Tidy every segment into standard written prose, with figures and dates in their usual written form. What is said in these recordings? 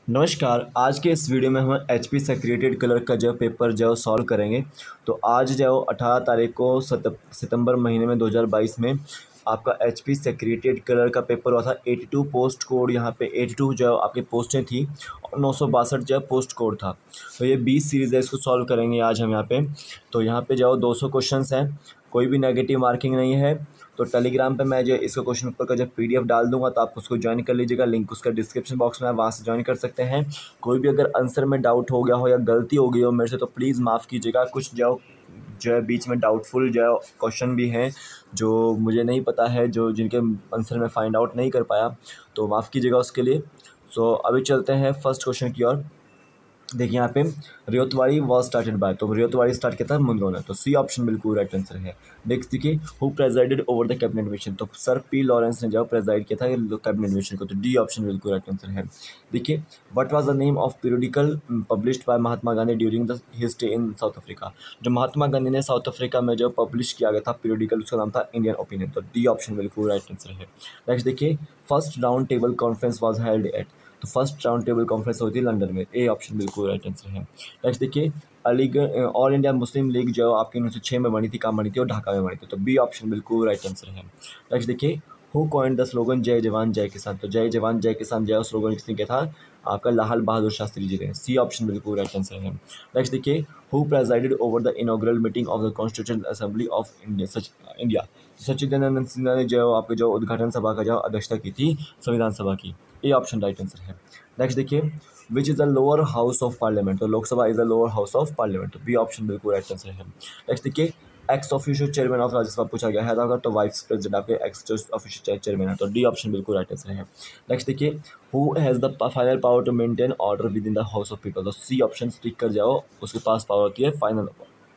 नमस्कार। आज के इस वीडियो में हम एचपी सेक्रेटेड कलर का जो पेपर जो सॉल्व करेंगे। तो आज जो 18 तारीख को सितंबर महीने में 2022 में आपका एचपी सेक्रेटेड कलर का पेपर हुआ था। 82 पोस्ट कोड, यहाँ पे 82 जो आपकी पोस्टें थी और 962 जो पोस्ट कोड था। तो ये 20 सीरीज़ है, इसको सॉल्व करेंगे आज हम यहाँ पे। तो यहाँ पे जो 200 क्वेश्चंस हैं, कोई भी नेगेटिव मार्किंग नहीं है। तो टेलीग्राम पे मैं जो इसका क्वेश्चन पेपर का जब पीडीएफ डाल दूंगा तो आप उसको ज्वाइन कर लीजिएगा। लिंक उसका डिस्क्रिप्शन बॉक्स में है, वहाँ से ज्वाइन कर सकते हैं। कोई भी अगर आंसर में डाउट हो गया हो या गलती हो गई हो मेरे से तो प्लीज़ माफ़ कीजिएगा। कुछ जो है बीच में डाउटफुल जो क्वेश्चन भी हैं जो मुझे नहीं पता है, जो जिनके आंसर मैं फाइंड आउट नहीं कर पाया, तो माफ़ कीजिएगा उसके लिए। सो अभी चलते हैं फर्स्ट क्वेश्चन की ओर। देखिए यहाँ पे रियोतवाड़ी वॉज स्टार्टेड बाय, तो रियोतवाड़ी स्टार्ट किया था मुनरो ने, तो सी ऑप्शन बिल्कुल राइट आंसर है। नेक्स्ट देखिए who presided over the cabinet mission, तो सर पी लॉरेंस ने जो प्रेजाइड किया था कैबिनेट मिशन को, तो डी ऑप्शन बिल्कुल राइट आंसर है। देखिए what was the name of periodical published by Mahatma Gandhi during the his stay in South Africa, जो महात्मा गांधी ने साउथ अफ्रीका में जो पब्लिश किया गया था पीरियडिकल, उसका नाम था इंडियन ओपिनियन, तो डी ऑप्शन बिल्कुल राइट आंसर है। नेक्स्ट देखिए first round table conference was held at, तो फर्स्ट राउंड टेबल कॉन्फ्रेंस होती है लंदन में, ए ऑप्शन बिल्कुल राइट आंसर है। नेक्स्ट देखिए Aligarh all India Muslim league जो आपकी 1906 में बनी थी, कहाँ बनी थी, और ढाका में बनी थी, तो बी ऑप्शन बिल्कुल राइट आंसर है। नेक्स्ट देखिए हु कॉइंड द स्लोगन जय जवान जय किसान, तो जय जवान जय किसान जय स्लोगन किसने किया था, आपका लाल बहादुर शास्त्री जी ने, सी ऑप्शन बिल्कुल राइट आंसर है। नेक्स्ट देखिए who presided over the inaugural meeting of the constitutional assembly of India, Sachchidanand Sinha ने जो आपके जो उद्घाटन सभा का जो अध्यक्षता की थी संविधान सभा की, ए ऑप्शन राइट आंसर है। नेक्स्ट देखिए which is the lower house of parliament, तो Lok Sabha is the lower house of parliament, तो बी ऑप्शन बिल्कुल राइट आंसर है। नेक्स्ट देखिए ex officio chairman of Rajya Sabha पूछा गया है था, तो वाइस प्रेसिडेंट आपके एक्स ऑफिशियल चेयरमैन है, तो डी ऑप्शन बिल्कुल राइट आंसर है। नेक्स्ट देखिए who has the final power to maintain order with in the house of people, तो सी ऑप्शन टिक कर जाओ, उसके पास पावर होती है फाइनल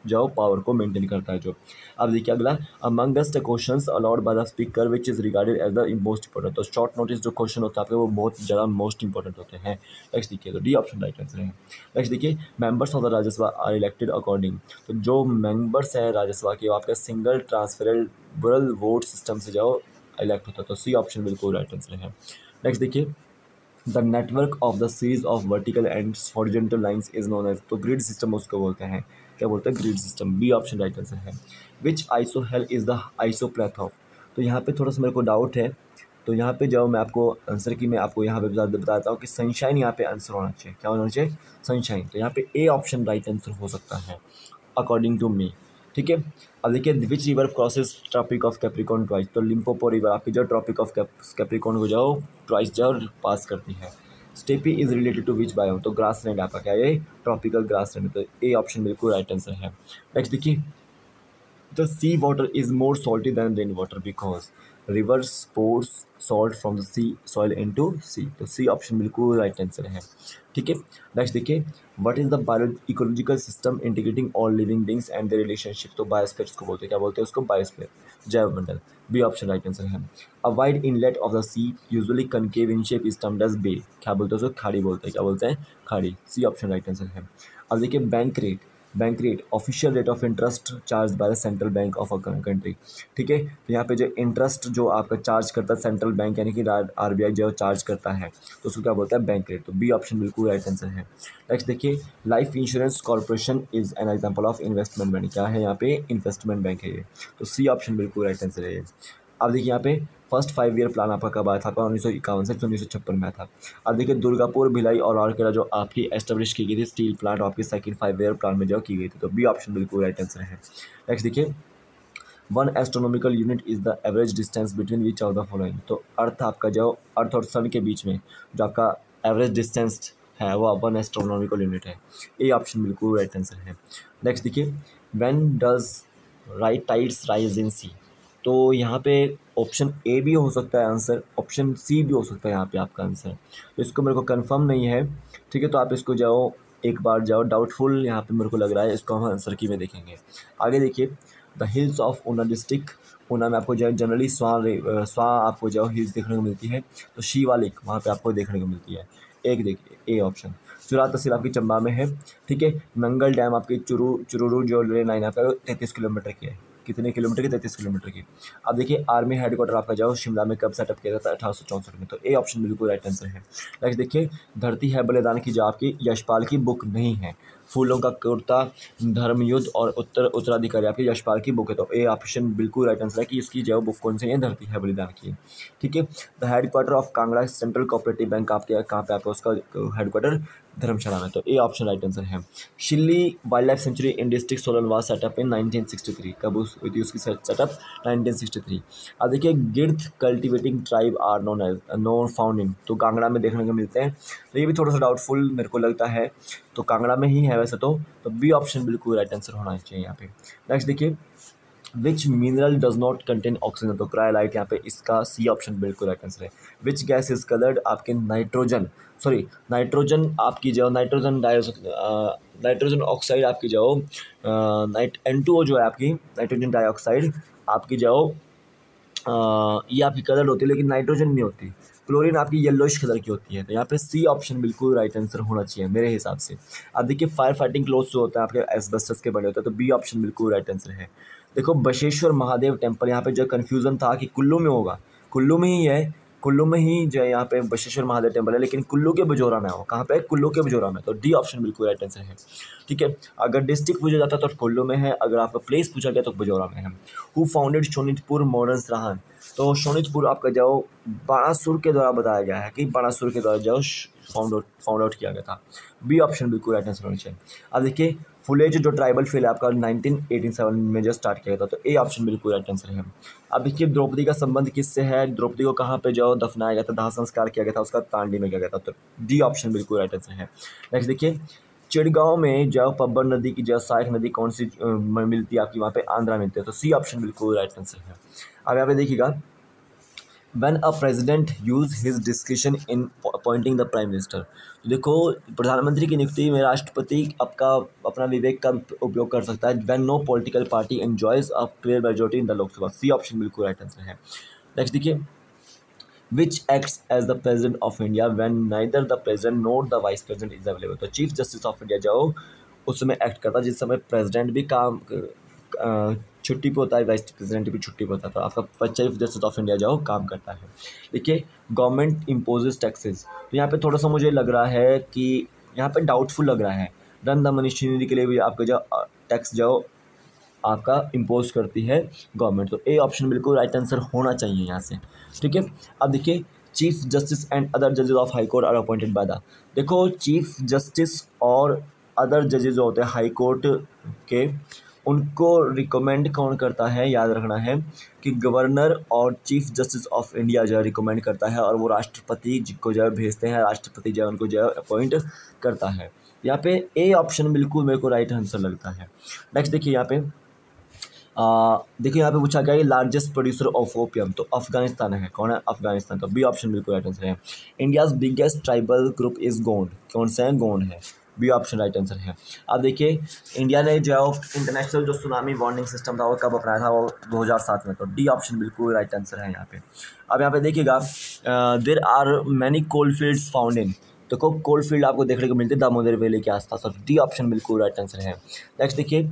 जो पावर को मेंटेन करता है जो। अब देखिए अगला among the questions allowed by the speaker which is regarded as the most important, तो शॉर्ट नोटिस जो क्वेश्चन होता है आपके वो बहुत ज़्यादा मोस्ट इंपॉर्टेंट होते हैं। नेक्स्ट देखिए तो डी ऑप्शन राइट आंसर है। नेक्स्ट देखिए members of the Rajya Sabha are elected according, तो जो मेंबर्स है राज्यसभा के वो आपका सिंगल ट्रांसफरेबल वोट सिस्टम से जो इलेक्ट होता है, तो सी ऑप्शन बिल्कुल राइट आंसर है। नेक्स्ट देखिए the network of the series of vertical and horizontal lines is known as, तो ग्रिड सिस्टम उसको बोलते हैं, क्या बोलते हैं, grid system, B option right answer है। Which isohel is the isopleth of, तो यहाँ पे थोड़ा सा मेरे को डाउट है, तो यहाँ पे जब मैं आपको आंसर की मैं आपको यहाँ पे बताता हूँ कि सनशाइन यहाँ पे आंसर होना चाहिए, क्या होना चाहिए, सनशाइन, तो यहाँ पे ए ऑप्शन राइट आंसर हो सकता है अकॉर्डिंग टू मी। ठीक है। अब देखिए which river crosses tropic of Capricorn twice, तो लिम्पोपो रिवर आपकी जो ट्रॉपिक ऑफ कैप्रिकॉर्न को जाओ ट्वाइस जाओ पास करती है। Steppe is related to which biome, तो ग्रास लैंड आपका क्या है, ट्रॉपिकल ग्रास लैंड, तो ए ऑप्शन बिल्कुल राइट आंसर है। नेक्स्ट देखिए the sea water is more salty than rainwater because rivers pours salt from the sea soil into sea, तो C option बिल्कुल राइट आंसर है। ठीक है। नेक्स्ट देखिए what is the bio ecological system integrating all living beings and their relationship, तो biosphere को बोलते हैं, क्या बोलते हैं उसको, बायोस्फीयर, जैव मंडल, बी ऑप्शन राइट आंसर है। A wide inlet of the sea usually concave in shape is termed as bay, क्या बोलते हैं उसको, खाड़ी बोलते हैं, क्या बोलते हैं, खाड़ी, सी ऑप्शन राइट आंसर है। अब देखिए bank rate official rate of interest charge by the central bank of a country. ठीक है। तो यहाँ पे जो इंटरेस्ट जो आपका चार्ज करता है सेंट्रल बैंक यानी कि आरबीआई जो चार्ज करता है, तो उसको क्या बोलता है, बैंक रेट, तो बी ऑप्शन बिल्कुल राइट आंसर है। नेक्स्ट देखिए life insurance corporation is an example of investment bank, क्या है यहाँ पे, इन्वेस्टमेंट बैंक है ये, तो सी ऑप्शन बिल्कुल राइट आंसर है। अब देखिए यहाँ पे फर्स्ट 5 ईयर प्लान आपका कब आया था, आपका 1951 से 1956 में आया था। अब देखिए दुर्गापुर भिलाई और राउरकेला जो आपकी एस्टेब्लिश की गई थी स्टील प्लांट आपकी सेकंड 5 ईयर प्लान में जो की गई थी, तो बी ऑप्शन बिल्कुल राइट आंसर है। नेक्स्ट देखिए one astronomical unit is the average distance between which of the following, तो अर्थ आपका जो अर्थ और सन के बीच में जो आपका एवरेज डिस्टेंस है वो 1 एस्ट्रोनॉमिकल यूनिट है, ए ऑप्शन बिल्कुल राइट आंसर है। नेक्स्ट देखिए when does right tides rise in sea, तो यहाँ पे ऑप्शन ए भी हो सकता है आंसर, ऑप्शन सी भी हो सकता है यहाँ पे आपका आंसर, तो इसको मेरे को कंफर्म नहीं है। ठीक है। तो आप इसको जाओ एक बार जाओ, डाउटफुल यहाँ पे मेरे को लग रहा है, इसको हम आंसर की में देखेंगे। आगे देखिए the hills of Una district, Una में आपको जो है जनरली स्वा आपको जो हिल्स देखने को मिलती है, तो शिवालिक वहाँ पे आपको देखने को मिलती है, एक देखिए ए ऑप्शन। चुरा तहसील आपकी चंबा में है। ठीक है। नंगल डैम आपकी चुरूरू जो रेल लाइन आपका 33 किलोमीटर की है, कितने किलोमीटर की, 33 किलोमीटर की। अब देखिए आर्मी हेडक्वार्टर आपका जो शिमला में कब सेटअप किया जाता है, 1864 में। तो ए ऑप्शन बिल्कुल राइट आंसर है। नेक्स्ट देखिए, धरती है बलिदान की जो आपकी यशपाल की बुक नहीं है। फूलों का कुर्ता, धर्मयुद्ध और उत्तराधिकारी आपकी यशपाल की बुक है। तो ए ऑप्शन बिल्कुल राइट आंसर है कि इसकी जो बुक कौन सी है, धरती है बलिदान की। ठीक है। The headquarter of Kangra central cooperative bank आपके कहाँ पे आपका उसका हेडक्वार्टर धर्मशाला में। तो ए ऑप्शन राइट आंसर है। Shilli wild life sanctuary in district Solan was set up in 1963। कब हुई थी उसकी सेटअप, 1963। अब देखिए, Girth cultivating tribe are known found in, तो कांगड़ा में देखने को मिलते हैं। तो ये भी थोड़ा सा डाउटफुल मेरे को लगता है, तो कांगड़ा में ही है वैसे तो बी ऑप्शन बिल्कुल राइट आंसर होना चाहिए यहाँ पे। नेक्स्ट देखिए, विच mineral does not contain oxygen, तो क्रायोलाइट यहाँ पे इसका सी ऑप्शन बिल्कुल राइट आंसर है। विच गैस इज कलर्ड आपके नाइट्रोजन आपकी जो नाइट्रोजन ऑक्साइड आपकी जो N2O जो है आपकी नाइट्रोजन डाइऑक्साइड आपकी जो ये आपकी कलर होती है, लेकिन नाइट्रोजन नहीं होती। क्लोरीन आपकी येलोइश कलर की होती है। तो यहाँ पे सी ऑप्शन बिल्कुल राइट आंसर होना चाहिए मेरे हिसाब से। अब देखिए, फायर फाइटिंग क्लोथ्स जो होते हैं आपके एस्बेस्टस के बने होते हैं, तो बी ऑप्शन बिल्कुल राइट आंसर है। देखो, बशेश्वर महादेव टेम्पल, यहाँ पे जो कन्फ्यूज़न था कि कुल्लू में होगा, कुल्लू में ही है, कुल्लू में ही जो है यहाँ पे बशेश्वर महादेव टेम्पल है, लेकिन कुल्लू के बजोरा में हो। कहाँ पे? कुल्लू के बजोरा में। तो डी ऑप्शन बिल्कुल राइट आंसर है। ठीक है। अगर डिस्ट्रिक्ट पूछा जाता तो कुल्लू में है, अगर आपका प्लेस पूछा गया तो बजोरा में है। हु फाउंडेड शोनितपुर मॉडर्न सराहन, तो शोनितपुर आपका जो बाणासुर के द्वारा बताया गया है कि बाणासुर के द्वारा जो फाउंड आउट किया गया था। बी ऑप्शन बिल्कुल राइट आंसर होना चाहिए। अब देखिए, फुलेज जो ट्राइबल फील है आपका 1987 में जो स्टार्ट किया था, तो ए ऑप्शन बिल्कुल राइट आंसर है। अब देखिए, द्रौपदी का संबंध किससे है, द्रौपदी को कहाँ पे जो दफनाया गया था, दाह संस्कार किया गया था उसका, तांडी में किया गया था। तो डी ऑप्शन बिल्कुल राइट आंसर है। नेक्स्ट देखिए, चिड़गांव में जो पब्बर नदी की जो सहायक नदी कौन सी मिलती है आपकी, वहाँ पे आंध्रा मिलती है। तो सी ऑप्शन बिल्कुल राइट आंसर है। अब यहाँ पे देखिएगा, When a president use his discretion in appointing the prime minister, तो देखो, प्रधानमंत्री की नियुक्ति में राष्ट्रपति अपना विवेक का उपयोग कर सकता है। When no political party enjoys a clear majority in the Lok Sabha. C option बिल्कुल राइट आंसर है। नेक्स्ट देखिए, which acts as the president of India when neither the president nor the vice president is available। तो chief justice of India जो उस समय act करता है जिस समय प्रेसिडेंट भी छुट्टी पे होता है, वाइस प्रेसिडेंट भी छुट्टी पे होता है। तो आपका चीफ जस्टिस ऑफ इंडिया जो काम करता है। देखिए, गवर्नमेंट इम्पोजेस टैक्सेस, तो यहाँ पे थोड़ा सा मुझे लग रहा है कि यहाँ पे डाउटफुल लग रहा है। रन द मशीनरी के लिए भी आपका जो टैक्स जो आपका इम्पोज करती है गवर्नमेंट। तो ए ऑप्शन बिल्कुल राइट आंसर होना चाहिए यहाँ से। ठीक है। अब देखिए, चीफ जस्टिस एंड अदर जजेस of high court are appointed by the, देखो, चीफ जस्टिस और अदर जजेस जो होते हैं हाई कोर्ट के, उनको रिकमेंड कौन करता है, याद रखना है कि गवर्नर और चीफ जस्टिस ऑफ इंडिया जो है रिकमेंड करता है, और वो राष्ट्रपति जिसको जो है भेजते हैं, राष्ट्रपति जो है उनको जो है अपॉइंट करता है। यहाँ पे ए ऑप्शन बिल्कुल मेरे को राइट आंसर लगता है। नेक्स्ट देखिए, यहाँ पे देखिए, यहाँ पे पूछा गया है लार्जेस्ट प्रोड्यूसर ऑफ ओपियम, तो अफगानिस्तान है। कौन है? अफगानिस्तान। तो बी ऑप्शन बिल्कुल राइट आंसर है। India's biggest tribal group is Gond, कौन सा है? गोंड है। बी ऑप्शन राइट आंसर है। अब देखिए, इंडिया ने जो इंटरनेशनल जो सुनामी वार्निंग सिस्टम था वो कब अपनाया था? वो 2007 में। तो डी ऑप्शन बिल्कुल राइट आंसर है यहाँ पे। अब यहाँ पे देखिएगा, there are many coal fields found in, देखो कोल फील्ड आपको देखने को मिलते हैं दामोदर वैली के आसपास। और डी ऑप्शन बिल्कुल राइट आंसर है। नेक्स्ट देखिए,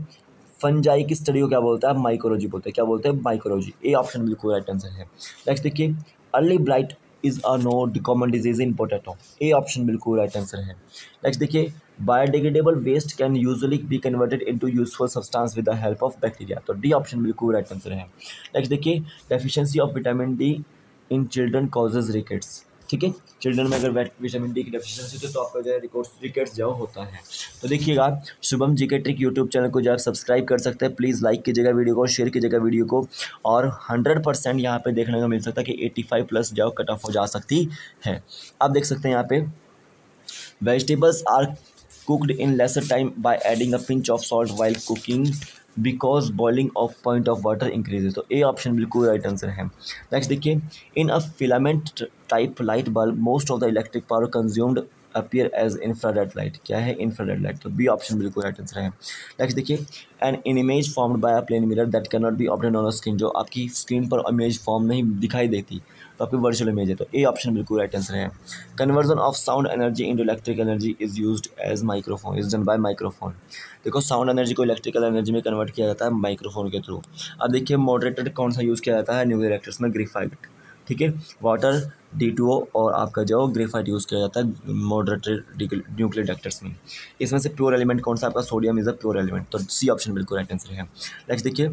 फंजाई की स्टडी को क्या बोलता है? माइक्रोलॉजी बोलते हैं। क्या बोलते हैं? माइक्रोलॉजी। ए ऑप्शन बिल्कुल राइट आंसर है। नेक्स्ट देखिए, early blight is a no common disease in potato. A option बिल्कुल राइट आंसर है। नेक्स्ट देखिए, biodegradable waste can usually be converted into useful substance with the help of bacteria. तो D option बिल्कुल right answer है। Next देखिए, deficiency of vitamin D in children causes rickets. ठीक है, children में अगर विटामिन डी की डेफिशिएंसी तो आपका जो है रिकेट्स जो होता है। तो देखिएगा, शुभम जी के ट्रिक यूट्यूब चैनल को जो आप सब्सक्राइब कर सकते हैं। प्लीज़ लाइक कीजिएगा वीडियो को, शेयर कीजिएगा वीडियो को, और 100% यहाँ पे देखने को मिल सकता है कि 85+ जो कट ऑफ हो जा सकती है। आप देख सकते हैं यहाँ पे, vegetables are cooked in lesser time by adding a pinch of salt while cooking because boiling of point of water increases। तो ए ऑप्शन बिल्कुल राइट आंसर है। नेक्स्ट देखिए, in a filament type light bulb most of the electric power consumed appear as infrared light. क्या है? Infrared light. तो B option बिल्कुल right answer है। Next देखिए, an image formed by a plane mirror that can not be obtained on a screen, जो आपकी screen पर image form नहीं दिखाई देती, तो आपकी वर्चुअल इमेज है, तो ए ऑप्शन बिल्कुल राइट आंसर है। Conversion of sound energy into electric energy is used as microphone, is done by microphone. देखो साउंड एनर्जी को इलेक्ट्रिकल एनर्जी में कन्वर्ट किया जाता है माइक्रोफोन के थ्रू। अब देखिए मॉडरेटर कौन सा यूज़ किया जाता है न्यूक्लियर रिएक्टर्स में, ग्रेफाइट, ठीक है, वाटर D2O और आपका जो ग्रेफाइट यूज़ किया जाता है मॉडरेटर न्यूक्लियर रिएक्टर्स में। इसमें से प्योर एलिमेंट कौन सा आपका, sodium is a pure element, तो सी ऑप्शन बिल्कुल राइट आंसर है। नेक्स्ट देखिए,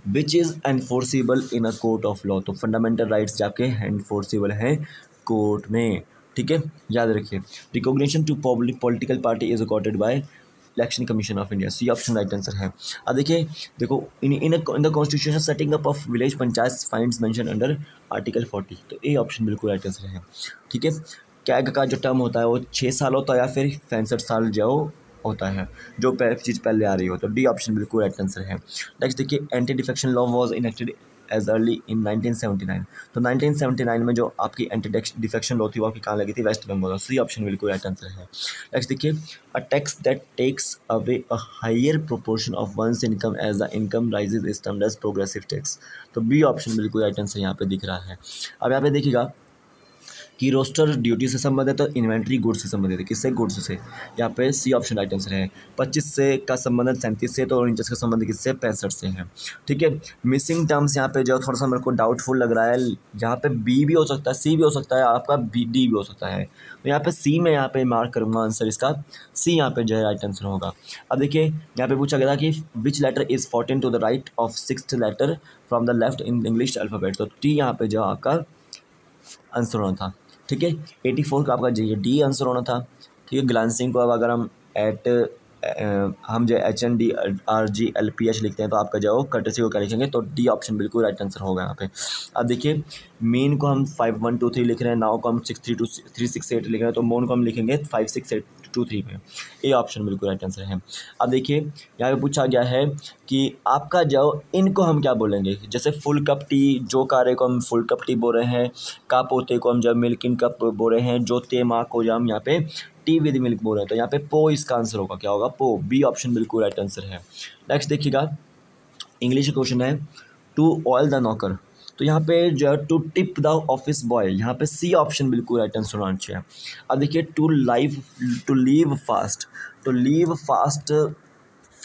which is enforceable in a court of law, तो फंडामेंटल राइट्स जाके एनफोर्सिबल हैं कोर्ट में, ठीक है, याद रखिए। Recognition to political party is accorded by election commission of India, C option right answer है। अब देखिए देखो in the constitution setting up of village panchayat finds mention under article 40, तो ए ऑप्शन बिल्कुल राइट आंसर है, ठीक है। कैग का जो टर्म होता है वो 6 साल होता है या फिर 65 साल जो होता है, जो चीज़ पहले आ रही हो, तो डी ऑप्शन बिल्कुल राइट आंसर है। नेक्स्ट देखिए, anti defection law was enacted as early in 1979, तो 1979 में जो आपकी एंटी डिफेक्शन लॉ थी वो आपकी कहाँ लगी थी, वेस्ट बंगाल, सी ऑप्शन बिल्कुल राइट आंसर है। नेक्स्ट देखिए, a tax that takes away a higher proportion of one's income as the income rises is termed as progressive tax, तो बी ऑप्शन बिल्कुल राइट आंसर यहाँ पे दिख रहा है। अब यहाँ पे देखिएगा कि रोस्टर ड्यूटी से संबंधित है तो इन्वेंट्री गुड्स से संबंधित है, किससे, गुड्स से, यहाँ पे सी ऑप्शन राइट आंसर है। 25 से का संबंधित 37 से, तो 49 का संबंध किससे, 65 से है, ठीक है। मिसिंग टर्म्स यहाँ पे जो थोड़ा सा मेरे को डाउटफुल लग रहा है, यहाँ पे बी भी हो सकता है, सी भी हो सकता है, आपका बी डी भी हो सकता है, तो यहाँ पे सी में यहाँ पे मार्क करूँगा आंसर इसका, सी यहाँ पे जो है राइट आंसर होगा। अब देखिए यहाँ पे पूछा गया था कि which letter is 14 to the right of 6th letter from the left in English alphabet, तो टी यहाँ पे जो आपका आंसर होना था, ठीक है। 84 का आपका डी आंसर होना था, ठीक है। ग्लांसिंग को अब अगर हम हम जो HNDRGLPH लिखते हैं तो आपका जो कर्टेसी को क्या लिखेंगे, तो डी ऑप्शन बिल्कुल राइट आंसर होगा यहाँ पे। अब देखिए मीन को हम 5123 लिख रहे हैं, नाउ को हम 632 368 लिख रहे हैं, तो मोन को हम लिखेंगे 56823 में, ए ऑप्शन बिल्कुल राइट आंसर है। अब देखिए यहाँ पे पूछा गया है कि आपका जो इनको हम क्या बोलेंगे, जैसे फुल कप टी, जो कारे को हम फुल कप टी बोल रहे हैं, का पोते को हम जब मिल्क इन कप बोल रहे हैं, जो ते माँ को जब हम यहाँ पे टी विद मिल्क बोल रहे हैं, तो यहाँ पे पो इसका आंसर होगा, क्या होगा, पो, बी ऑप्शन बिल्कुल राइट आंसर है। नेक्स्ट देखिएगा, इंग्लिश क्वेश्चन है, टू ऑयल द नॉकर, तो यहाँ पे जो to tip the office boy, यहाँ पे सी ऑप्शन बिल्कुल राइट आंसर होना चाहिए। अब देखिए टू लीव फास्ट, तो लीव फास्ट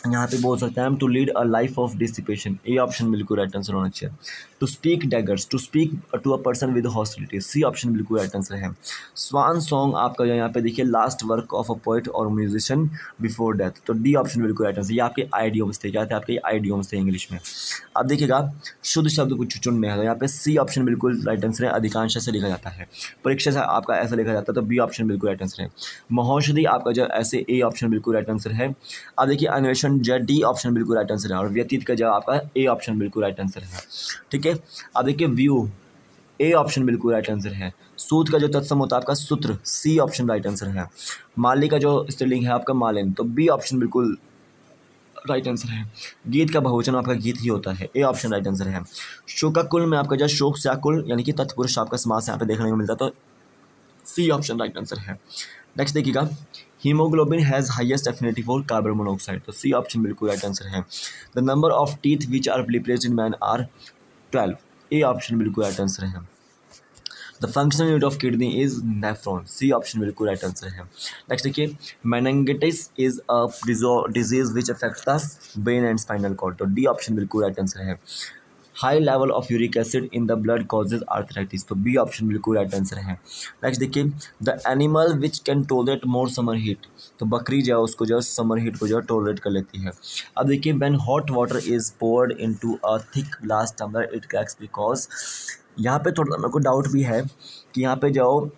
यहाँ पे बोल सकते हैं हम to lead a life of dissipation, A option बिल्कुल राइट आंसर होना चाहिए। To speak daggers, to speak to a person with hostility, C option बिल्कुल राइट आंसर है। स्वान सॉन्ग आपका यहाँ पे देखिए last work of a poet और म्यूजिशियन बिफोर डेथ, तो डी ऑप्शन बिल्कुल राइट आंसर। ये आपके आइडियोम्स थे, क्या थे आपके आइडियोम्स थे इंग्लिश में। अब देखिएगा शुद्ध शब्द कुछ चुनने हैं, तो यहाँ पे सी ऑप्शन बिल्कुल राइट आंसर है, अधिकांश से लिखा जाता है, परीक्षा से आपका ऐसा लिखा जाता है, तो बी ऑप्शन बिल्कुल राइट आंसर है। महौषधि आपका जो ऐसे, ए ऑप्शन बिल्कुल राइट आंसर है। अब देखिए अन्वेषण जो डी ऑप्शन बिल्कुल राइट आंसर है, और व्यतीत का जो आपका ए ऑप्शन बिल्कुल राइट आंसर है, ठीक है। अब देखिए व्यू, ए ऑप्शन बिल्कुल राइट आंसर है। सूत का जो तत्सम होता है आपका सूत्र, सी ऑप्शन राइट आंसर है। माली का जो स्त्रीलिंग है आपका मालिन, तो बी ऑप्शन बिल्कुल राइट आंसर है। गीत का बहुवचन आपका गीत ही होता है, ए ऑप्शन राइट आंसर है। शोकाकुल में आपका जो शोक स्याकुल यानी कि तत्पुरुष आपका समास यहाँ पे देखने को मिलता है, तो सी ऑप्शन राइट आंसर है। नेक्स्ट देखिएगा, haemoglobin has highest affinity for carbon monoxide, तो सी ऑप्शन बिल्कुल राइट आंसर है। The number of teeth which are placed in man are 12, A option बिल्कुल राइट आंसर है। The functional unit of kidney is nephron, C option बिल्कुल right answer है। Next देखिए, meningitis is a disease which affect the brain and spinal cord, तो D option बिल्कुल right answer है। High level of uric acid in the blood causes arthritis, तो B option बिल्कुल right answer है। Next देखिए, the animal which can tolerate more summer heat, तो बकरी जो है उसको जो समर हीट को जो टॉलरेट कर लेती है। अब देखिए, when hot water is poured into a thick glass tumbler it cracks because, यहाँ पे थोड़ा मेरे को डाउट भी है कि यहाँ पे जो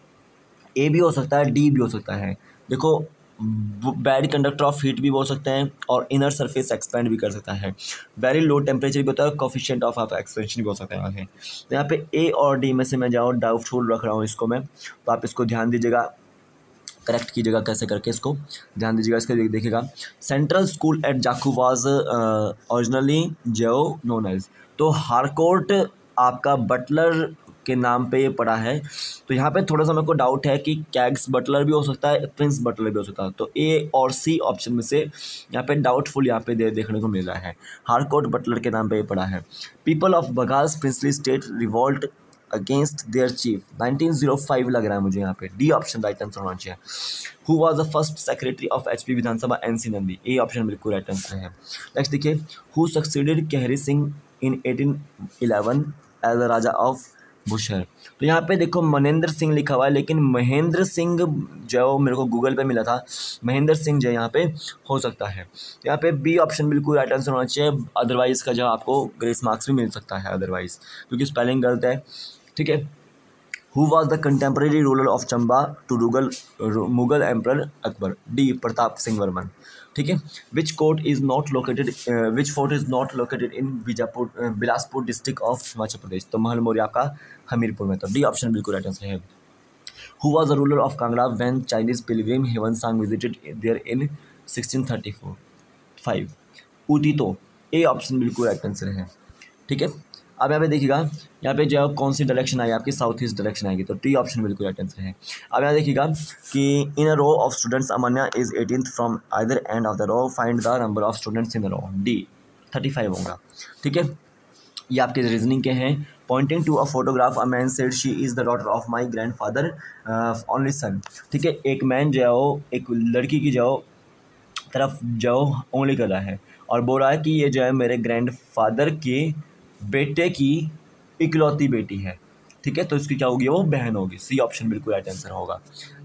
ए भी हो सकता है, डी भी हो सकता है। देखो बैड कंडक्टर ऑफ हीट भी बोल सकते हैं और इनर सरफेस एक्सपेंड भी कर सकता है। वेरी लो टेम्परेचर भी होता है, कोफिशिएंट ऑफ आप एक्सपेंशन भी हो सकता है आगे। तो यहाँ पे ए और डी में से मैं जाऊँ डाउटफुल रख रहा हूँ इसको मैं, तो आप इसको ध्यान दीजिएगा, करेक्ट कीजिएगा कैसे करके, इसको ध्यान दीजिएगा। इसको देखिएगा, central school at Jakhu was originally जो नोन एज, तो हारकोर्ट आपका बटलर के नाम पे ये पड़ा है, तो यहाँ पे थोड़ा सा मेरे को डाउट है कि कैग्स बटलर भी हो सकता है, प्रिंस बटलर भी हो सकता है, तो ए और सी ऑप्शन में से यहाँ पे डाउटफुल यहाँ पे देखने को मिल रहा है। हारकोर्ट बटलर के नाम पे ये पड़ा है। People of Bengal's princely state revolt against their chief, 1905 लग रहा है मुझे यहाँ पे, डी ऑप्शन राइट आंसर होना चाहिए। Who was the first secretary of HP Vidhan Sabha, NC Nandi, A option बिल्कुल राइट आंसर है। नेक्स्ट देखिए, who succeeded Kehri Singh in 1811 as the raja of Bushahr. तो यहाँ पे देखो मनेंद्र सिंह लिखा हुआ है, लेकिन महेंद्र सिंह जो मेरे को गूगल पे मिला था, महेंद्र सिंह जो यहाँ पे हो सकता है। यहाँ पे बी ऑप्शन बिल्कुल राइट आंसर होना चाहिए, अदरवाइज का जो आपको ग्रेस मार्क्स भी मिल सकता है अदरवाइज, क्योंकि स्पेलिंग गलत है। ठीक है, who was the contemporary ruler of Chamba to Mughal emperor Akbar, D Pratap Singh Varman. ठीक है, which fort is not located in Bilaspur district of Himachal Pradesh, तो महल मौर्य आपका हमीरपुर में, तो डी ऑप्शन बिल्कुल राइट आंसर है। Who was the ruler of Kangra when Chinese pilgrim Hiuen Tsang visited there in 1635, Udito, A option बिल्कुल right answer है। ठीक है, अब यहाँ पे देखिएगा, यहाँ पे जो कौन सी डायरेक्शन आएगी आपकी, साउथ ईस्ट डायरेक्शन आएगी, तो टी ऑप्शन बिल्कुल राइट आंसर है। अब यहाँ देखिएगा कि in a row of students Amanya is 18th from either end of the row, find the number of students in the row, D 35 होगा। ठीक है, ये आपके रीजनिंग के हैं। Pointing to a photograph, a man said she is the daughter of my grandfather only son. ठीक है, एक मैन जो है वो एक लड़की की जो तरफ जो ओनली कर रहा है और बोल रहा है कि ये जो है मेरे ग्रैंड फादर के बेटे की इकलौती बेटी है। ठीक है, तो इसकी क्या होगी, वो बहन होगी, सी ऑप्शन बिल्कुल राइट आंसर होगा।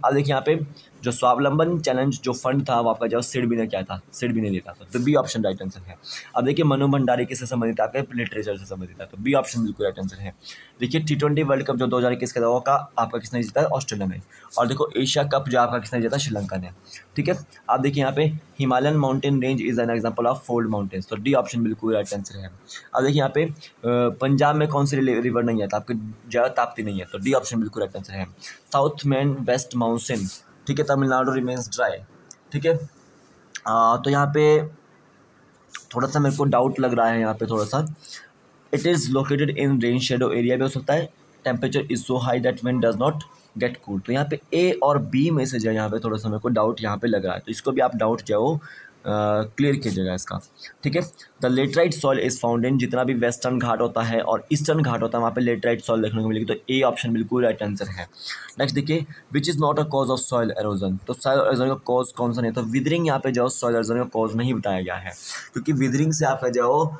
अब देखिए यहाँ पे जो स्वावलंबन चैलेंज जो फंड था वो आपका जो सिडबी ने क्या था, सिडबी ने देता था, तो बी ऑप्शन राइट आंसर है। अब देखिए मनु भंडारी किससे संबंधित है, आपके लिटरेचर से संबंधित है, तो बी ऑप्शन बिल्कुल राइट आंसर है। देखिए T20 वर्ल्ड कप जो 2021 का था का आपका किसने जीता है, ऑस्ट्रेलिया ने। और देखो एशिया कप जो आपका किसने जीता, श्रीलंका ने। ठीक है, आप देखिए यहाँ पे Himalayan mountain range is an example of fold mountains, तो डी ऑप्शन बिल्कुल राइट आंसर है। अब देखिए यहाँ पे पंजाब में कौन सी रिवर नहीं है, तो आपकी ज़्यादा ताप्ती नहीं है, तो डी ऑप्शन बिल्कुल राइट आंसर है। साउथ मैन वेस्ट माउंटेन, ठीक है, तमिलनाडु रिमेन्स ड्राई। ठीक है, तो यहाँ पे थोड़ा सा मेरे को डाउट लग रहा है यहाँ पे थोड़ा सा, it is located in rain shadow area भी हो सकता है, temperature is so high that wind does not gate cool, तो यहाँ पे ए और बी में से जो यहाँ पे थोड़ा सा मेरे को डाउट यहाँ पे लग रहा है, तो इसको भी आप डाउट जो क्लियर कीजिएगा इसका। ठीक है, the laterite soil is found in, जितना भी वेस्टर्न घाट होता है और ईस्टर्न घाट होता है वहाँ पे लेटराइट सॉइल देखने को मिलेगी, तो ए ऑप्शन बिल्कुल राइट आंसर है। नेक्स्ट देखिए, which is not a cause of soil halogen, तो सॉइल एरोजन का कॉज कौन सा नहीं, तो विदरिंग यहाँ पे जो सॉइल एरोजन का कॉज नहीं बताया गया है, क्योंकि विदरिंग से आपका जो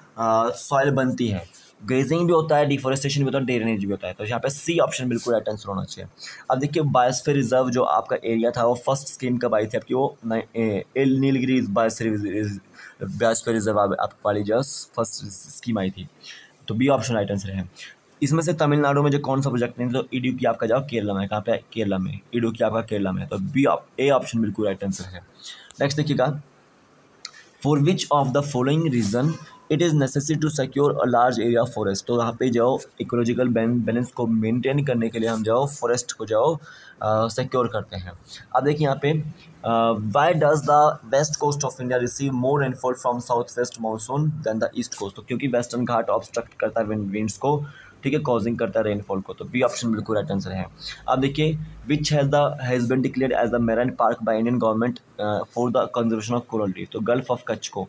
सॉइल बनती है, ग्रेजिंग भी होता है, डिफोरेस्टेशन भी होता है, ड्रेनेज भी होता है, तो यहाँ पे सी ऑप्शन बिल्कुल राइट आंसर होना चाहिए। अब देखिए बायोस्फीयर रिजर्व जो आपका एरिया था वो फर्स्ट स्कीम कब आई थी आपकी, वो नीलगिरी बायोस्फीयर रिजर्व आपकी वाली जो फर्स्ट स्कीम आई थी, तो बी ऑप्शन राइट आंसर है। इसमें से तमिलनाडु में जो कौन सा प्रोजेक्ट नहीं, तो इडुक्की आपका जाओ केरला में, कहाँ पे, केरला में, इडुक्की आपका केरला में, तो बी ए ऑप्शन बिल्कुल राइट आंसर है। नेक्स्ट देखिएगा, for which of the following reason it is necessary to secure a large area forest, तो यहाँ पे जाओ इकोलॉजिकल बैलेंस को मेंटेन करने के लिए हम जाओ फॉरेस्ट को जाओ सिक्योर करते हैं। अब देखिए यहाँ पे why does the west coast of India receive more rainfall from south west monsoon than the east coast, तो क्योंकि वेस्टर्न घाट ऑब्स्ट्रक्ट करता है विंड्स को, ठीक है, कॉजिंग करता है रेनफॉल को, तो बी ऑप्शन बिल्कुल राइट आंसर है। अब देखिए which has been declared as the marine park by Indian government for the conservation of coral reef, तो गल्फ ऑफ कच्छ को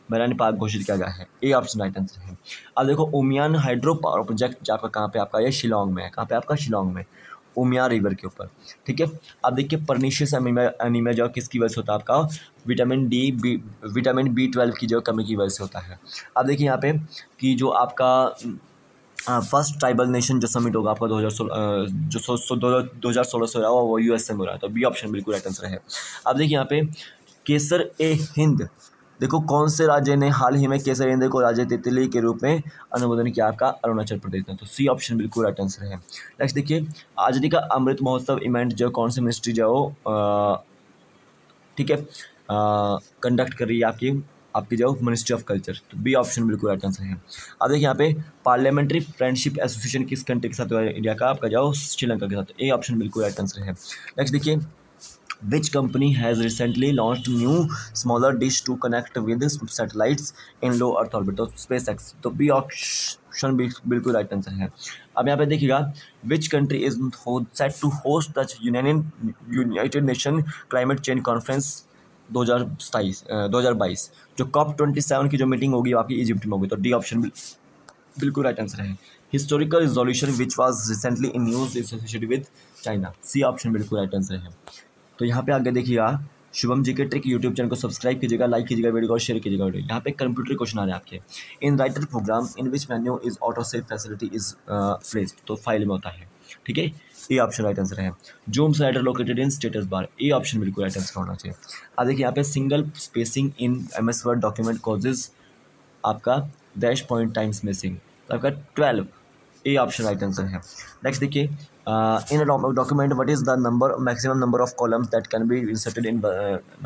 मैराइन पार्क घोषित किया गया है, ए ऑप्शन राइट आंसर है। अब देखो उमियान हाइड्रो पावर प्रोजेक्ट जो आपका कहाँ पे आपका ये शिलोंग में है, कहाँ पे आपका शिलोंग में, उमिया रिवर के ऊपर। ठीक है, अब देखिए पर्नीशियस एनीमिया जो किसकी वजह से होता है, आपका विटामिन B12 की जो कमी की वजह से होता है। अब देखिए यहाँ पे कि जो आपका फर्स्ट ट्राइबल नेशन जो समिट होगा आपका 2016 से हो रहा है वो USA में हो रहा है, तो बी ऑप्शन बिल्कुल राइट आंसर है। अब देखिए यहाँ पे केसर ए हिंद, देखो कौन से राज्य ने हाल ही में केसर हिंद को राज्य तितली के रूप में अनुमोदन किया, आपका अरुणाचल प्रदेश ने, तो सी ऑप्शन बिल्कुल राइट आंसर है। नेक्स्ट देखिए आज़ादी का अमृत महोत्सव इवेंट जो कौन सी मिनिस्ट्री जो ठीक है कंडक्ट कर रही है आपकी जो मिनिस्ट्री ऑफ कल्चर, तो बी ऑप्शन बिल्कुल राइट आंसर है। अब देखिए यहाँ पे पार्लियामेंट्री फ्रेंडशिप एसोसिएशन किस कंट्री के साथ हुआ है, इंडिया का, आपका जाओ श्रीलंका के साथ, ए ऑप्शन बिल्कुल राइट आंसर है। नेक्स्ट देखिए which company has recently launched new smaller dish to connect with satellites in low earth orbit, तो SpaceX, तो बी ऑप्शन बिल्कुल राइट आंसर है। अब यहाँ पे देखिएगा which country is set to host the United nation climate change conference 2022, जो COP27 की जो मीटिंग होगी आपकी इजिप्ट में होगी, तो डी ऑप्शन बिल्कुल राइट आंसर है। Historical resolution which was recently in news associated with China. C option बिल्कुल राइट आंसर है। तो यहाँ पे आगे देखिएगा, शुभम जी के ट्रिक यूट्यूब चैनल को सब्सक्राइब कीजिएगा, लाइक कीजिएगा वीडियो को, शेयर कीजिएगा वीडियो। यहाँ पे कंप्यूटर क्वेश्चन आ रहे हैं आपके। In writer program in which menu is auto save facility is placed, तो फाइल में होता है, ठीक है। ए ऑप्शन राइट आंसर है। Zoom slider located in status bar, A option बिल्कुल राइट आंसर होना चाहिए। अब देखिए यहाँ पे single spacing in MS word document causes आपका डैश पॉइंट टाइम्स मिसिंग, तो आपका 12, ए ऑप्शन राइट आंसर है। नेक्स्ट देखिए, in document what is the number maximum number of columns that can be inserted in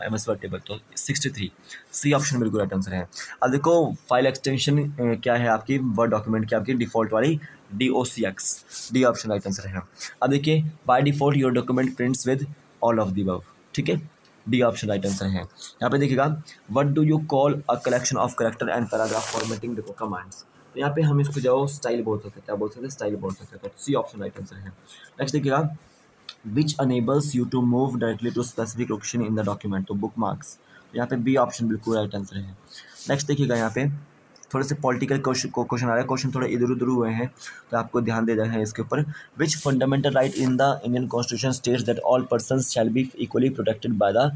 MS word table, तो 63, C option बिल्कुल right answer है। अब देखो file extension क्या है आपकी वर्ड डॉक्यूमेंट की, आपकी डिफॉल्ट वाली DOCX, D option right answer है। अब देखिए by default your document prints with all of the above, ठीक है, डी ऑप्शन राइट आंसर है। यहाँ पे देखिएगा, what do you call a collection of character and paragraph formatting देखो कमांड्स, तो यहाँ पे हम इसको जाओ स्टाइल बोल सकते हैं, क्या बोल सकते हैं, स्टाइल बोल सकते हैं, तो सी ऑप्शन राइट आंसर है। नेक्स्ट देखिएगा, which enables you to move directly to specific location in the document, तो बुक मार्क्स, यहाँ पे बी ऑप्शन बिल्कुल राइट आंसर है। नेक्स्ट देखिएगा, यहाँ पे थोड़े से पॉलिटिकल क्वेश्चन आ रहे हैं, क्वेश्चन थोड़े इधर उधर हुए हैं, तो आपको ध्यान दे जाए इसके ऊपर। Which fundamental right in the Indian constitution states that all persons shall be equally protected by the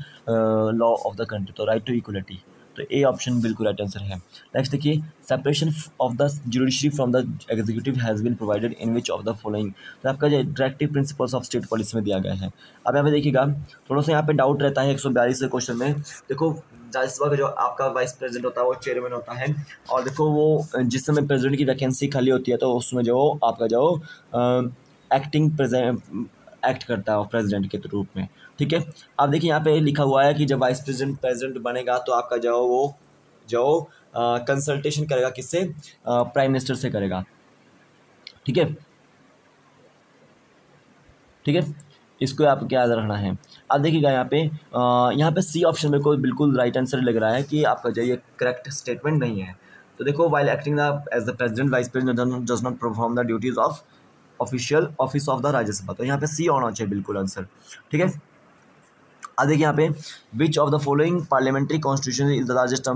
law of the country, तो राइट टू इक्वलिटी, तो ए ऑप्शन बिल्कुल राइट आंसर है। नेक्स्ट देखिए, separation of the judiciary from the executive has been provided in which of the following, तो आपका जो directive principles of state policy में दिया गया है। अब यहाँ पे देखिएगा, थोड़ा सा यहाँ पे डाउट रहता है 142 क्वेश्चन में। देखो राज्यसभा का जो आपका वाइस प्रेसिडेंट होता है वो चेयरमैन होता है, और देखो वो जिस समय प्रेसिडेंट की वैकेंसी खाली होती है तो उसमें जो आपका जो एक्टिंग एक्ट करता है प्रेसिडेंट के रूप में, ठीक है। अब देखिए यहाँ पे लिखा हुआ है कि जब वाइस प्रेसिडेंट बनेगा तो आपका जो कंसल्टेशन करेगा किससे, प्राइम मिनिस्टर से करेगा, ठीक है, ठीक है, इसको आपको क्या याद रखना है। अब देखिएगा यहाँ पे सी ऑप्शन मेरे को बिल्कुल राइट आंसर लग रहा है कि आपका जो ये करेक्ट स्टेटमेंट नहीं है। तो देखो, while acting as the president vice president does not perform the duties of official office of the Rajya Sabha, तो यहाँ पे सी होना चाहिए बिल्कुल आंसर, ठीक है। अब देखिए यहाँ पे, विच of the following parliamentary constitution is the largest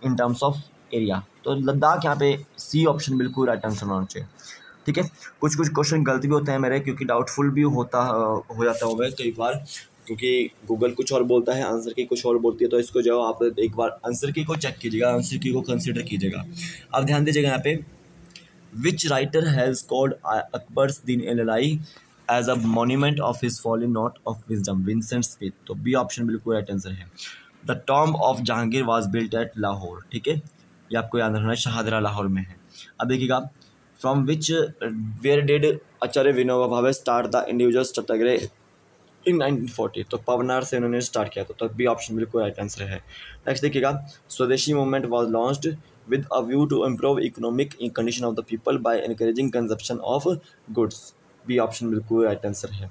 in terms of area, तो लद्दाख, यहाँ पे सी ऑप्शन बिल्कुल राइट आंसर होना चाहिए, ठीक है। कुछ क्वेश्चन गलत भी होते हैं मेरे, क्योंकि डाउटफुल भी हो जाता होगा कई बार, क्योंकि गूगल कुछ और बोलता है, आंसर की कुछ और बोलती है, तो इसको जो आप एक बार आंसर की को चेक कीजिएगा, आंसर की को कंसिडर कीजिएगा। अब ध्यान दीजिएगा यहाँ पे, which writer has called Akbar's Din Ilahi as a monument of his folly not of wisdom, Vincent Smith, तो बी ऑप्शन बिल्कुल राइट आंसर है। The tomb of Jahangir was built at Lahore, ठीक है, ये आपको याद रखना है, शाहदरा लाहौर में है। अब देखिएगा, from which where did Acharya Vinoba Bhave start the individual satyagraha in 1940, तो पवनार से उन्होंने स्टार्ट किया था, तो बी ऑप्शन बिल्कुल राइट आंसर है। नेक्स्ट देखिएगा, swadeshi movement was launched with a view to improve economic condition of the people by encouraging consumption of goods, B option बिल्कुल राइट आंसर है।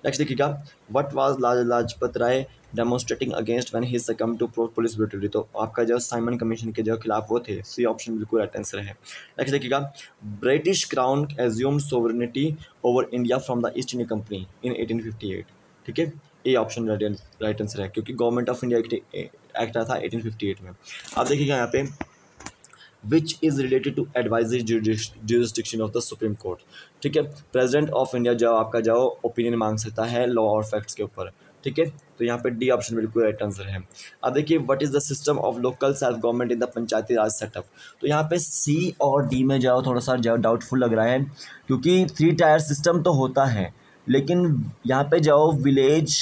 नेक्स्ट देखिएगा, what was Lajpat Rai demonstrating against when he succumbed to police brutality, तो आपका जो Simon commission के जो खिलाफ वो थे, सी ऑप्शन बिल्कुल राइट आंसर है। नेक्स्ट देखिएगा, British crown assumed sovereignty over India from the east India company इन 1858, ठीक है, ए ऑप्शन राइट आंसर है, क्योंकि गवर्नमेंट ऑफ इंडिया एक्ट आया था 1858 में। अब देखिएगा यहाँ पे, which is related to advisory jurisdiction of the Supreme Court, ठीक है। प्रेसिडेंट ऑफ इंडिया जो आपका जो ओपिनियन मांग सकता है लॉ और फैक्ट्स के ऊपर, ठीक है, तो यहाँ पे डी ऑप्शन बिल्कुल राइट आंसर है। अब देखिए, what is the system of local self government in the Panchayati Raj setup, तो यहाँ पे सी और डी में जाओ थोड़ा सा डाउटफुल लग रहा है, क्योंकि 3 टायर सिस्टम तो होता है, लेकिन यहाँ पे जाओ विलेज,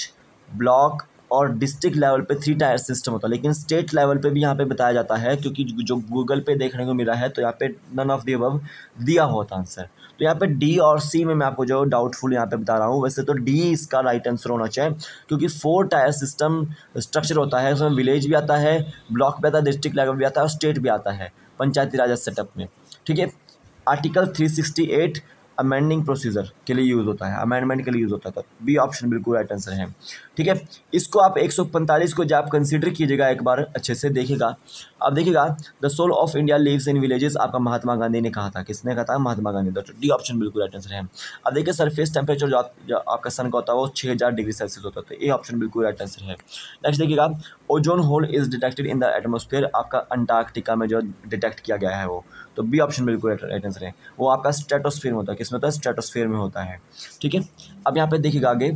ब्लॉक और डिस्ट्रिक्ट लेवल पे 3 टायर सिस्टम होता है, लेकिन स्टेट लेवल पे भी यहाँ पे बताया जाता है, क्योंकि जो गूगल पे देखने को मिला है तो यहाँ पे नन ऑफ द अबव दिया होता आंसर, तो यहाँ पे डी और सी में मैं आपको जो डाउटफुल यहाँ पे बता रहा हूँ। वैसे तो डी इसका राइट आंसर होना चाहिए, क्योंकि 4 टायर सिस्टम स्ट्रक्चर होता है, उसमें विलेज भी आता है, ब्लॉक भी आता है, डिस्ट्रिक्ट लेवल भी आता है और स्टेट भी आता है पंचायती राज सेटअप में, ठीक है। आर्टिकल 368 अमेंडिंग प्रोसीजर के लिए यूज़ होता है, अमेंडमेंट के लिए यूज़ होता है, तो बी ऑप्शन बिल्कुल राइट आंसर है, ठीक है। इसको आप 145 को जब आप कंसीडर कीजिएगा, एक बार अच्छे से देखिएगा। अब देखिएगा, the soul of India lives in villages, आपका महात्मा गांधी ने कहा था, किसने कहा था, महात्मा गांधी, तो डी ऑप्शन बिल्कुल राइट आंसर है। अब देखिए, सरफेस टेम्परेचर जो आपका सन का होता है वो 6000 डिग्री सेल्सियस होता है, तो ए ऑप्शन बिल्कुल राइट आंसर है। नेक्स्ट देखिएगा, ozone hole is detected in the atmosphere, आपका अंटार्कटिका में जो डिटेक्ट किया गया है वो, तो बी ऑप्शन बिल्कुल राइट आंसर है। वो आपका स्ट्रेटोस्फीयर में होता है, किसमें होता है, स्ट्रेटोस्फीयर में होता है। ठीक है, अब यहाँ पे देखिएगा आगे,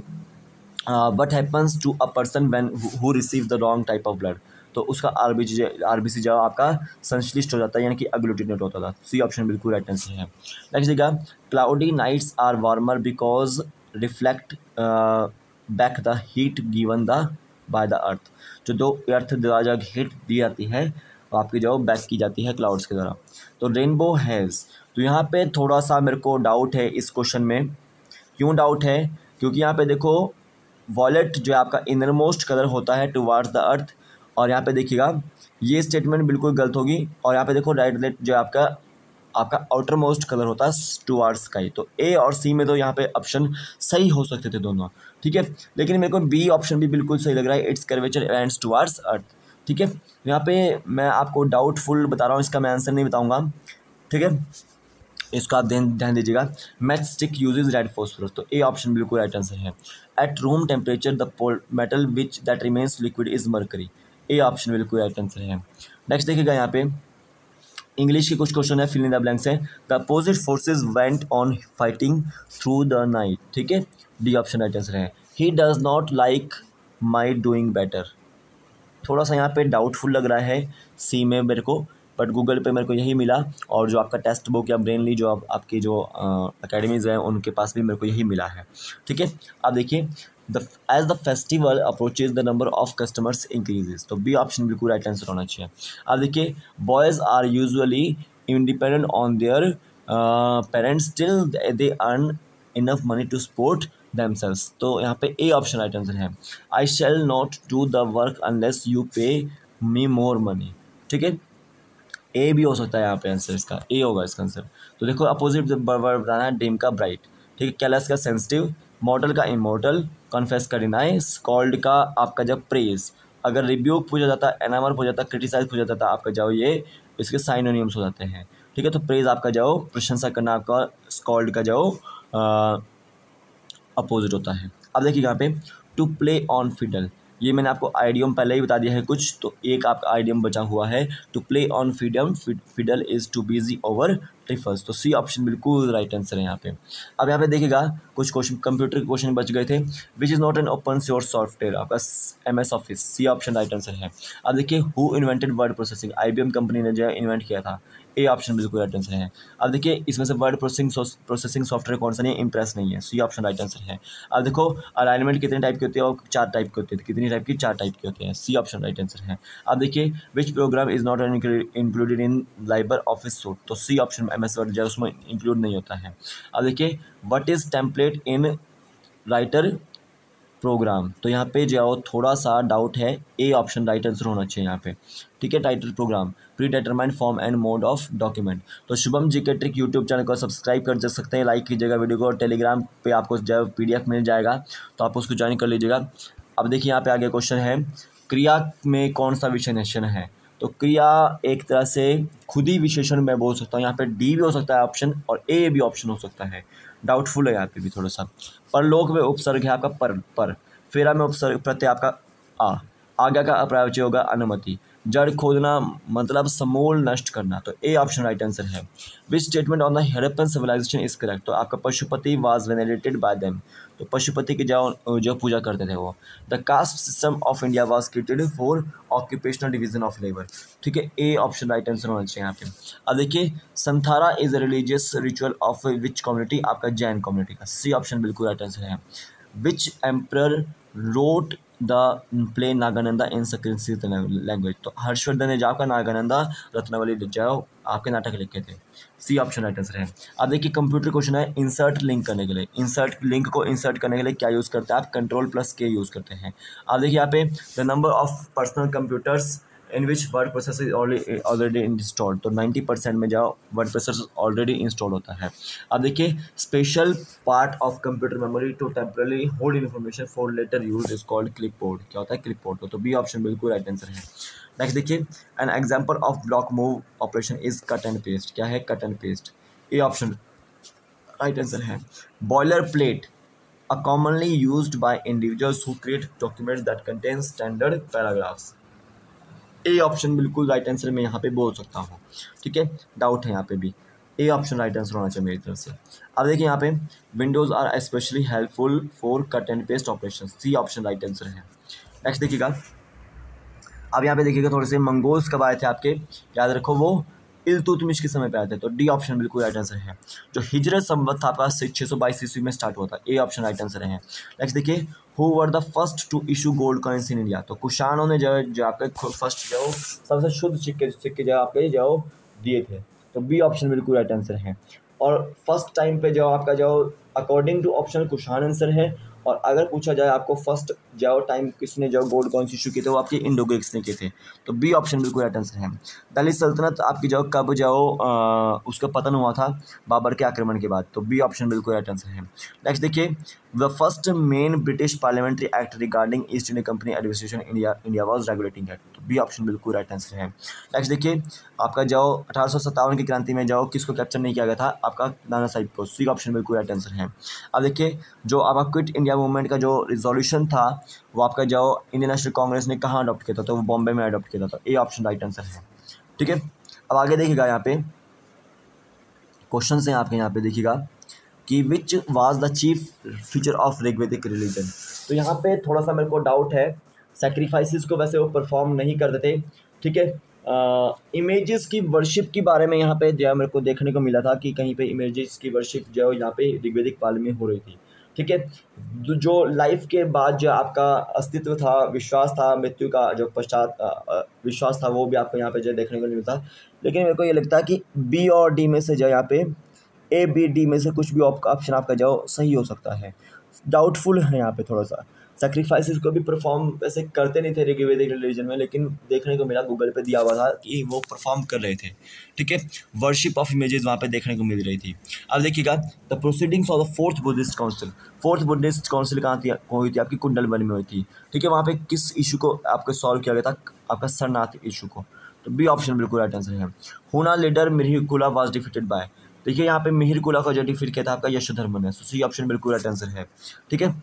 what happens to a person when who receive the wrong type of blood, तो उसका आरबीसी जो आपका संश्लिष्ट हो जाता है, यानी कि अग्लूटिनेट होता था। सी ऑप्शन बिल्कुल राइट आंसर है। नेक्स्ट देखिएगा, cloudy nights are warmer because reflect back the heat given the by the earth, जो दो अर्थ द्वारा जब हीट दी जाती है वो आपकी जो बैक की जाती है क्लाउड्स के द्वारा। तो रेनबो हैज़, तो यहाँ पे थोड़ा सा मेरे को डाउट है इस क्वेश्चन में। क्यों डाउट है, क्योंकि यहाँ पे देखो वॉलेट जो है आपका इनर मोस्ट कलर होता है टुवार्ड्स द अर्थ, और यहाँ पे देखिएगा ये स्टेटमेंट बिल्कुल गलत होगी, और यहाँ पे देखो राइट जो आपका आउटर मोस्ट कलर होता है टुवार्ड्स स्काई। तो ए और सी में तो यहाँ पे ऑप्शन सही हो सकते थे दोनों। ठीक है, लेकिन मेरे को बी ऑप्शन भी बिल्कुल सही लग रहा है, इट्स कर्वेचर एंड्स टुवार्ड्स अर्थ। ठीक है, यहाँ पे मैं आपको डाउटफुल बता रहा हूँ, इसका मैं आंसर नहीं बताऊँगा। ठीक है, इसको आप ध्यान दीजिएगा। Match stick uses red phosphorus, तो ए ऑप्शन बिल्कुल राइट आंसर है। At room temperature the metal which that remains liquid is mercury, A option बिल्कुल राइट आंसर है। नेक्स्ट देखिएगा, यहाँ पे इंग्लिश के कुछ क्वेश्चन है, फिल इन द ब्लैंक्स है। The opposite forces went on fighting through the night, ठीक है, डी ऑप्शन राइट आंसर है। He does not like my doing better, थोड़ा सा यहाँ पे डाउटफुल लग रहा है सी में मेरे को, बट गूगल पे मेरे को यही मिला, और जो आपका टेक्स्ट बुक या ब्रेनली जो आपकी जो अकेडमीज़ हैं उनके पास भी मेरे को यही मिला है। ठीक है, अब देखिए, as the festival approaches the number of customers increases, तो बी ऑप्शन बिल्कुल राइट आंसर होना चाहिए। अब देखिए, boys are usually independent on their parents till they earn enough money to support themselves, तो यहाँ पे ए ऑप्शन राइट आंसर है। I shall not do the work unless you pay me more money, ठीक है, ए भी हो सकता है यहाँ पे आंसर, इसका ए होगा इसका आंसर। तो देखो अपोजिट वर्ड बताना है, डिम का ब्राइट, ठीक है, कैलस का सेंसिटिव, मॉडल का इमोर्टल, कॉन्फेस का डिनाई, स्कॉल्ड का आपका जब प्रेज, अगर रिब्यूक पूछा जाता है, एनामर पूछा जाता है, क्रिटिसाइज पूछा जाता है, आपका जाओ ये इसके साइनोनिम्स हो जाते हैं। ठीक है, तो प्रेज आपका जाओ प्रशंसा करना, आपका स्कॉल्ड का जाओ अपोजिट होता है। अब देखिए यहाँ पे टू प्ले ऑन फिडल, ये मैंने आपको आइडियम पहले ही बता दिया है कुछ, तो एक आपका आइडियम बचा हुआ है, to play on fiddle is to busy over trifles, तो सी ऑप्शन बिल्कुल राइट आंसर है यहाँ पे। अब यहाँ पे देखिएगा कुछ क्वेश्चन कंप्यूटर के क्वेश्चन बच गए थे। Which is not an open source software, आपका MS office, C option right answer है। अब देखिए, who invented word processing, IBM company ने जो है इन्वेंट किया था, ए ऑप्शन बिल्कुल राइट आंसर है। अब देखिए, इसमें से वर्ड प्रोसेसिंग सॉफ्टवेयर कौन सा नहीं है, इम्प्रेस नहीं है, सी ऑप्शन राइट आंसर है। अब देखो, अलाइनमेंट कितने टाइप की होती है, और 4 टाइप की होती है, कितनी टाइप की, 4 टाइप की होती है, सी ऑप्शन राइट आंसर है। अब देखिए, विच programme is not included in Liber office suit, तो सी ऑप्शन MS वर्ड जो उसमें इंक्लूड नहीं होता है। अब देखिए, what is template in writer program, तो यहाँ पे जो थोड़ा सा डाउट है, ए ऑप्शन राइट आंसर होना चाहिए यहाँ पे। ठीक है, title program, predetermined form and mode of document. तो Shubham GK trick YouTube channel को सब्सक्राइब कर सकते हैं, लाइक कीजिएगा वीडियो को, और टेलीग्राम पे आपको जब PDF मिल जाएगा तो आप उसको ज्वाइन कर लीजिएगा। अब देखिए, यहाँ पे आगे क्वेश्चन है, क्रिया में कौन सा विशेषण है, तो क्रिया एक तरह से खुद ही विशेषण मैं बोल सकता हूँ, यहाँ पे डी भी हो सकता है ऑप्शन, और ए भी ऑप्शन हो सकता है, डाउटफुल है यहाँ पे भी थोड़ा सा। परलोक में उपसर्ग है आपका पर, फेरा में उपसर्ग प्रत्यय आपका आज्ञा का अप्रयोज्य होगा अनुमति, जड़ खोदना मतलब समूल नष्ट करना, तो ए ऑप्शन राइट आंसर है। Which statement on the Harappan civilisation is correct, तो आपका Pashupati was venerated by them, तो पशुपति की जो पूजा करते थे वो। The caste system of India was created for occupational division of labour, ठीक है, ए ऑप्शन राइट आंसर होना चाहिए यहाँ पे। अब देखिए, Santhara is a religious ritual of which community, आपका जैन कम्युनिटी का, सी ऑप्शन बिल्कुल राइट आंसर है। Which emperor wrote the play Nagananda in Sanskrit language, तो हर्षवर्धन ने जाकर नागानंदा रत्नावली जाओ आपके नाटक लिखे थे, सी ऑप्शन राइट आंसर है। अब देखिए, कंप्यूटर क्वेश्चन है, इंसर्ट लिंक करने के लिए, इंसर्ट लिंक को इंसर्ट करने के लिए क्या यूज़ करते हैं आप, Ctrl+K यूज़ करते हैं। अब देखिए, यहाँ पे the number of personal computers in which word processor is already installed, तो 90% में जाओ वर्ड प्रोसेसर ऑलरेडी इंस्टॉल होता है। अब देखिए, special part of computer memory to temporarily hold information for later use is called clipboard, क्या होता है, क्लिपबोर्ड, तो बी ऑप्शन बिल्कुल राइट आंसर है। नेक्स्ट देखिए, an example of block move operation is cut and paste, क्या है, cut and paste, A option right answer है। Boilerplate a commonly used by individuals who create documents that contain standard paragraphs, A option बिल्कुल right answer मैं यहाँ पे बोल सकता हूँ, ठीक है। डाउट है यहाँ पे भी, ए ऑप्शन राइट आंसर होना चाहिए मेरी तरफ से। अब देखिए यहाँ पे windows are specially helpful for cut and paste operation, C option right answer है। नेक्स्ट देखिएगा, अब यहाँ पे देखिएगा थोड़े से मंगोल्स कब आए थे आपके, याद रखो वो इल्तुतमिश के समय पे आए थे, तो डी ऑप्शन बिल्कुल राइट आंसर है। जो हिजरत संवत था आपका 622 ईस्वी में स्टार्ट हुआ था, ए ऑप्शन राइट आंसर है। नेक्स्ट देखिए, who were the first to issue gold coins in India, तो कुषाणों ने जो आपके फर्स्ट जो सबसे शुद्ध सिक्के जो आपके जो दिए थे, तो बी ऑप्शन बिल्कुल राइट आंसर है। और फर्स्ट टाइम पे जो आपका जो according to option Kushan answer है, और अगर पूछा जाए आपको फर्स्ट जो टाइम किसने जो गोल्ड कॉइन्स इशू किए थे, वो आपके इंडो ग्रीक्स ने किए थे, तो बी ऑप्शन बिल्कुल राइट आंसर है। दिल्ली सल्तनत आपकी जो कब जो उसका पतन हुआ था बाबर के आक्रमण के बाद, तो बी ऑप्शन बिल्कुल राइट आंसर है। नेक्स्ट देखिए, the first main British parliamentary act regarding east India company administration India was regulating act, तो बी ऑप्शन बिल्कुल राइट आंसर है। नेक्स्ट देखिए, आपका जो 1857 की क्रांति में जो किसको कैप्चर नहीं किया गया था, आपका नाना साहिब को, सी ऑप्शन बिल्कुल राइट आंसर है। अब देखिए, जो आपका क्विट इंडिया मूवमेंट का जो रिजोल्यूशन था, वो आपका जो इंडियन नेशनल कांग्रेस ने कहाँ अडॉप्ट किया था, तो वो बॉम्बे में अडॉप्ट किया था, तो ए ऑप्शन राइट आंसर है, ठीक है। अब आगे देखिएगा, यहाँ पे क्वेश्चन हैं आपके, यहाँ पे देखिएगा कि which was the chief feature of Rigvedic religion, तो यहाँ पे थोड़ा सा मेरे को डाउट है, सैक्रिफाइसेस को वैसे वो परफॉर्म नहीं करते थे, ठीक है। इमेजेस की वर्शिप के बारे में यहाँ पे जो मेरे को देखने को मिला था कि कहीं पे इमेजेस की वर्शिप जो यहाँ पे ऋग्वेदिक काल में हो रही थी, ठीक है। जो लाइफ के बाद जो आपका अस्तित्व था, विश्वास था, मृत्यु का जो पश्चात विश्वास था, वो भी आपको यहाँ पे जो देखने को नहीं मिलता। लेकिन मेरे को ये लगता है कि बी और डी में से जो यहाँ पे ए बी डी में से कुछ भी ऑप्शन आपका जो सही हो सकता है। डाउटफुल है यहाँ पे थोड़ा सा, सैक्रिफाइसेस को भी परफॉर्म वैसे करते नहीं थे ऋग्वेदिक रिलीजन में, लेकिन देखने को मिला गूगल पे दिया हुआ था कि वो परफॉर्म कर रहे थे, ठीक है। वर्शिप ऑफ इमेजेस वहाँ पे देखने को मिल रही थी। अब देखिएगा, the proceedings of the fourth Buddhist council, fourth Buddhist council कहाँ थी, हुई थी आपकी कुंडलबनी में हुई थी, ठीक है। वहाँ पे किस इशू को आपको सॉल्व किया गया था, आपका सरनाथ इशू को, तो बी ऑप्शन बिल्कुल राइट आंसर है। हुना लीडर मिहिरकुला वाज डिफीटेड बाय, देखिए यहाँ पे मिहिरकुला को जो डिफीट किया था आपका यशोधर्मन है, सी ऑप्शन बिल्कुल राइट आंसर है, ठीक है।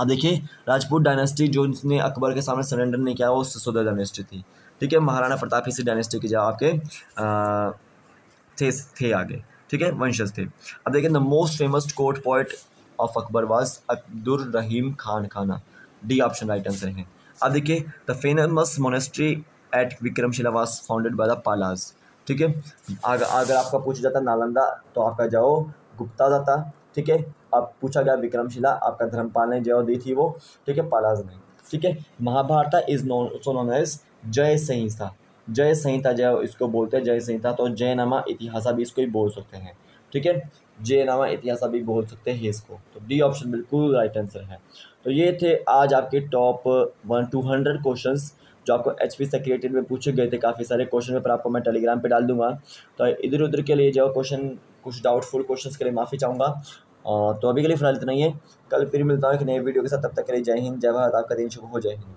अब देखिए, राजपूत डायनेस्टी जो इसने अकबर के सामने सरेंडर नहीं किया, वो सिसोदिया डायनेस्टी थी, ठीक है। महाराणा प्रताप इसी डायनेस्टी के जो आपके थे आगे, ठीक है, वंशज थे। अब देखिए, the most famous court poet of Akbar was Abdur Rahim Khan Khana, D option right answer है। अब देखिए, the famous monastery at Vikramshila was founded by the Palas, ठीक है। अगर आपका पूछा जाता नालंदा, तो आपका जाओ गुप्ता जाता, ठीक है। अब पूछा गया विक्रमशिला, आपका धर्मपाल ने जो दी थी वो, ठीक है, पालाज ने, ठीक है। महाभारत इज नोन एज जय संहिता, जय संहिता जो इसको बोलते हैं, जय संहिता, तो जयनामा इतिहासा भी इसको ही बोल सकते हैं, ठीक है। जयनामा इतिहासा भी बोल सकते हैं इसको, तो डी ऑप्शन बिल्कुल राइट आंसर है। तो ये थे आज आपके टॉप 200 क्वेश्चंस जो आपको HP सेक्रेटरी में पूछे गए थे। काफ़ी सारे क्वेश्चन पेपर आपको मैं टेलीग्राम पे डाल दूंगा, तो इधर उधर के लिए जो क्वेश्चन कुछ डाउटफुल क्वेश्चंस के लिए माफ़ी चाहूँगा। तो अभी के लिए फिलहाल इतना ही है, कल फिर मिलता हूँ एक नए वीडियो के साथ, तब तक के लिए जय हिंद, जय भारत, आपका दिन शुभ हो, जय हिंद।